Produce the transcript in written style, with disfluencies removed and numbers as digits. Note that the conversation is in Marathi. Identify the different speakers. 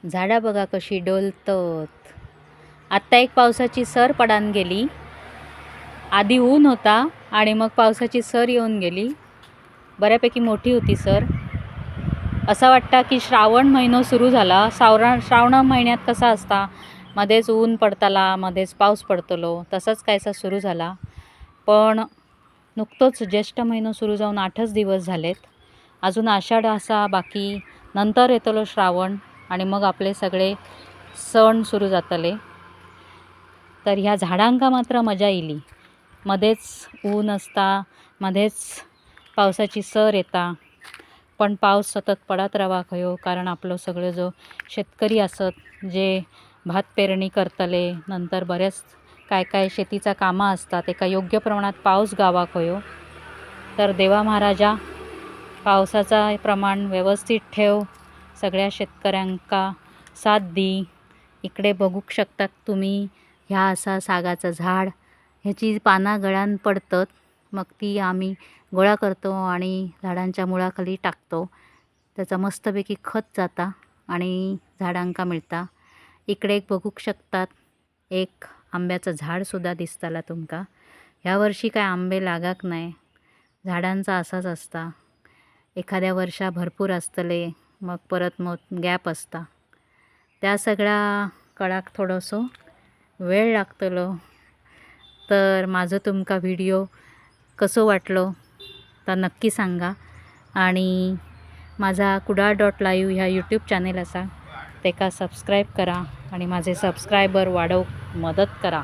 Speaker 1: झाडं बघा कशी डोलतात। आत्ता एक पावसाची सर पडान गेली। आधी ऊन होता आणि मग पावसाची सर येऊन गेली। बऱ्यापैकी मोठी होती सर। असं वाटतं की श्रावण महिना सुरू झाला। श्रावण महिन्यात कसा असता, मध्येच ऊन पडताला, मध्येच पाऊस पडतलो, तसंच कायसा सुरू झाला। पण नुकतोच ज्येष्ठ महिना सुरू जाऊन 8च दिवस झालेत। अजून आषाढ असा बाकी, नंतर येतलो श्रावण आणि मग आपले सगळे सण सुरू जातले। तर ह्या झाडांका मात्र मजा येली। मध्येच ऊन असता, मध्येच पावसाची सर येता, पण पाऊस सतत पडत रावा खयो, कारण आपलं सगळं जो शेतकरी असत जे भात पेरणी करतले, नंतर बरेच काय काय शेतीचा कामं असतात, एका योग्य प्रमाणात पाऊस गावा खयो। तर देवा महाराजा पावसाचा प्रमाण व्यवस्थित ठेव, सगळ्या शेतकऱ्यांका साथ दी। इकडे बघू शकतात तुम्ही, ह्या असा सागाचं झाड, ह्याची पानं गळ्यान पडतात, मग ती आम्ही गोळा करतो आणि झाडांच्या मुळाखाली टाकतो। त्याचा मस्तपैकी खत जाता आणि झाडांका मिळता। इकडे एक बघू शकतात, एक आंब्याचं झाडसुद्धा दिसताला तुमका। ह्या वर्षी काय आंबे लागाक नाही, झाडांचा असाच असता। एखाद्या वर्षा भरपूर असतले, मग परत मग गॅप असता। त्या सगळ्या कळाक थोडंसं वेळ लागतलो। तर माझं तुमका व्हिडिओ कसं वाटलो तर नक्की सांगा। आणि माझा कुडाळ.live ह्या यूट्यूब चॅनेल असा, तेका सबस्क्राईब करा आणि माझे सबस्क्रायबर वाढवूक मदत करा।